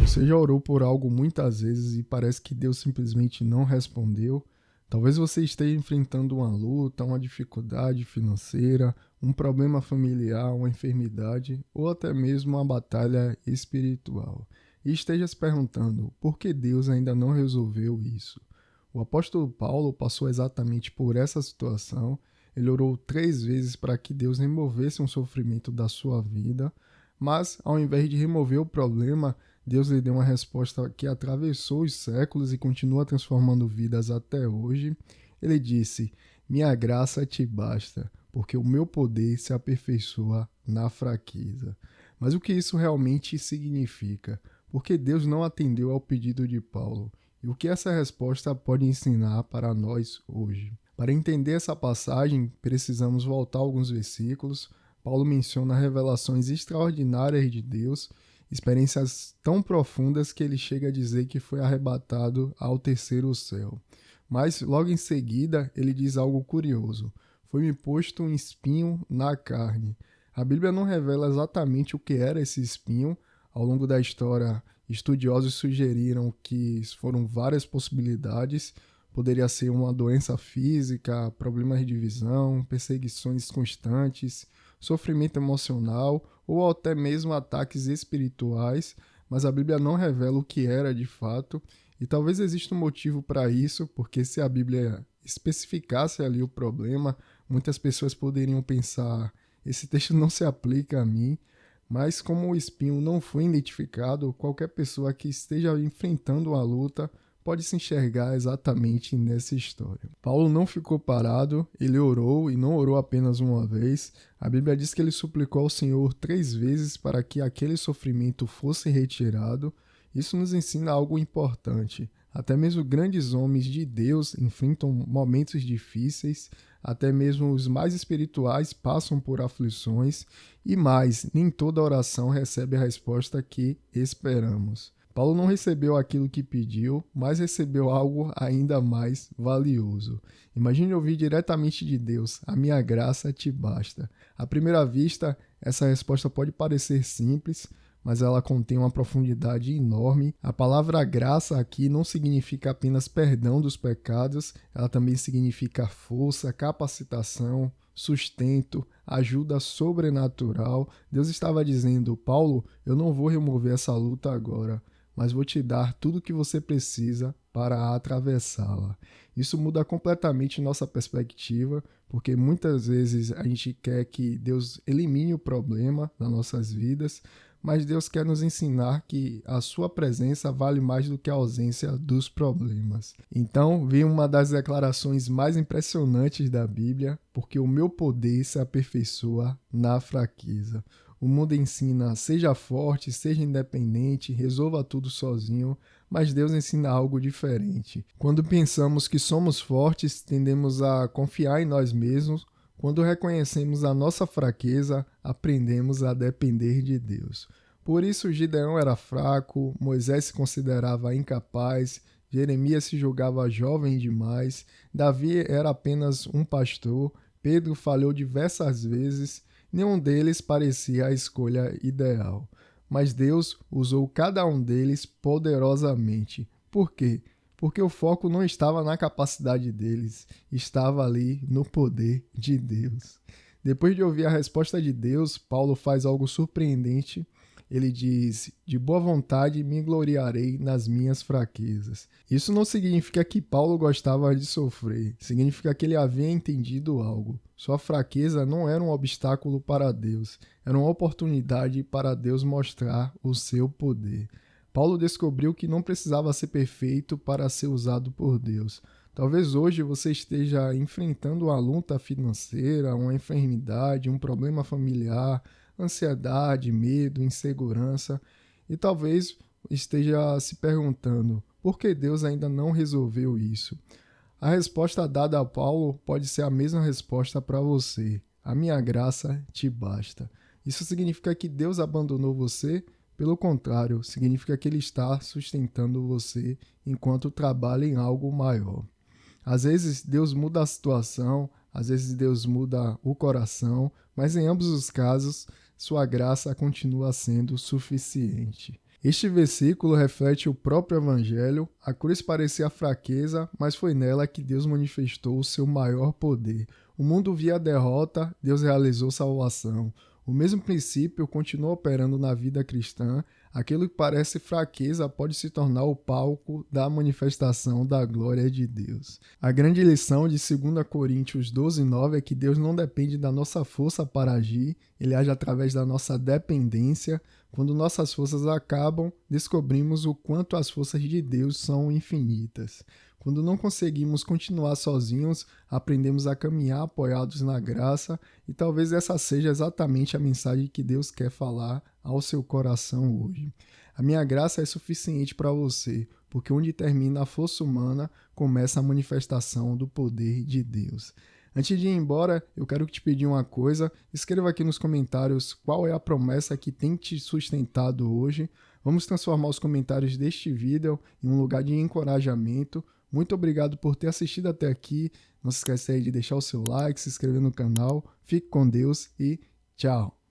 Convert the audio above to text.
Você já orou por algo muitas vezes e parece que Deus simplesmente não respondeu? Talvez você esteja enfrentando uma luta, uma dificuldade financeira, um problema familiar, uma enfermidade ou até mesmo uma batalha espiritual. E esteja se perguntando por que Deus ainda não resolveu isso. O apóstolo Paulo passou exatamente por essa situação. Ele orou 3 vezes para que Deus removesse um sofrimento da sua vida, mas ao invés de remover o problema, Deus lhe deu uma resposta que atravessou os séculos e continua transformando vidas até hoje. Ele disse: Minha graça te basta, porque o meu poder se aperfeiçoa na fraqueza. Mas o que isso realmente significa? Porque Deus não atendeu ao pedido de Paulo? E o que essa resposta pode ensinar para nós hoje? Para entender essa passagem, precisamos voltar alguns versículos. Paulo menciona revelações extraordinárias de Deus, experiências tão profundas que ele chega a dizer que foi arrebatado ao terceiro céu. Mas logo em seguida ele diz algo curioso: foi-me posto um espinho na carne. A Bíblia não revela exatamente o que era esse espinho. Ao longo da história, estudiosos sugeriram que foram várias possibilidades. Poderia ser uma doença física, problemas de visão, perseguições constantes, sofrimento emocional ou até mesmo ataques espirituais, mas a Bíblia não revela o que era de fato, e talvez exista um motivo para isso, porque se a Bíblia especificasse ali o problema, muitas pessoas poderiam pensar: esse texto não se aplica a mim. Mas como o espinho não foi identificado, qualquer pessoa que esteja enfrentando uma luta pode se enxergar exatamente nessa história. Paulo não ficou parado, ele orou e não orou apenas uma vez. A Bíblia diz que ele suplicou ao Senhor 3 vezes para que aquele sofrimento fosse retirado. Isso nos ensina algo importante. Até mesmo grandes homens de Deus enfrentam momentos difíceis, até mesmo os mais espirituais passam por aflições, e mais, nem toda oração recebe a resposta que esperamos. Paulo não recebeu aquilo que pediu, mas recebeu algo ainda mais valioso. Imagine ouvir diretamente de Deus: a minha graça te basta. À primeira vista, essa resposta pode parecer simples, mas ela contém uma profundidade enorme. A palavra graça aqui não significa apenas perdão dos pecados, ela também significa força, capacitação, sustento, ajuda sobrenatural. Deus estava dizendo: Paulo, eu não vou remover essa luta agora, mas vou te dar tudo o que você precisa para atravessá-la. Isso muda completamente nossa perspectiva, porque muitas vezes a gente quer que Deus elimine o problema das nossas vidas, mas Deus quer nos ensinar que a sua presença vale mais do que a ausência dos problemas. Então, vem uma das declarações mais impressionantes da Bíblia: porque o meu poder se aperfeiçoa na fraqueza. O mundo ensina: seja forte, seja independente, resolva tudo sozinho, mas Deus ensina algo diferente. Quando pensamos que somos fortes, tendemos a confiar em nós mesmos. Quando reconhecemos a nossa fraqueza, aprendemos a depender de Deus. Por isso, Gideão era fraco, Moisés se considerava incapaz, Jeremias se julgava jovem demais, Davi era apenas um pastor, Pedro falhou diversas vezes. Nenhum deles parecia a escolha ideal, mas Deus usou cada um deles poderosamente. Por quê? Porque o foco não estava na capacidade deles, estava ali no poder de Deus. Depois de ouvir a resposta de Deus, Paulo faz algo surpreendente. Ele diz: de boa vontade me gloriarei nas minhas fraquezas. Isso não significa que Paulo gostava de sofrer, significa que ele havia entendido algo. Sua fraqueza não era um obstáculo para Deus, era uma oportunidade para Deus mostrar o seu poder. Paulo descobriu que não precisava ser perfeito para ser usado por Deus. Talvez hoje você esteja enfrentando uma luta financeira, uma enfermidade, um problema familiar, ansiedade, medo, insegurança, e talvez esteja se perguntando: por que Deus ainda não resolveu isso? A resposta dada a Paulo pode ser a mesma resposta para você: a minha graça te basta. Isso significa que Deus abandonou você? Pelo contrário, significa que Ele está sustentando você enquanto trabalha em algo maior. Às vezes Deus muda a situação, às vezes Deus muda o coração, mas em ambos os casos, sua graça continua sendo suficiente. Este versículo reflete o próprio Evangelho. A cruz parecia fraqueza, mas foi nela que Deus manifestou o seu maior poder. O mundo via a derrota, Deus realizou salvação. O mesmo princípio continua operando na vida cristã. Aquilo que parece fraqueza pode se tornar o palco da manifestação da glória de Deus. A grande lição de 2 Coríntios 12:9 é que Deus não depende da nossa força para agir, Ele age através da nossa dependência. Quando nossas forças acabam, descobrimos o quanto as forças de Deus são infinitas. Quando não conseguimos continuar sozinhos, aprendemos a caminhar apoiados na graça, e talvez essa seja exatamente a mensagem que Deus quer falar ao seu coração hoje. A minha graça é suficiente para você, porque onde termina a força humana, começa a manifestação do poder de Deus. Antes de ir embora, eu quero te pedir uma coisa. Escreva aqui nos comentários qual é a promessa que tem te sustentado hoje. Vamos transformar os comentários deste vídeo em um lugar de encorajamento. Muito obrigado por ter assistido até aqui. Não se esqueça aí de deixar o seu like, se inscrever no canal. Fique com Deus e tchau!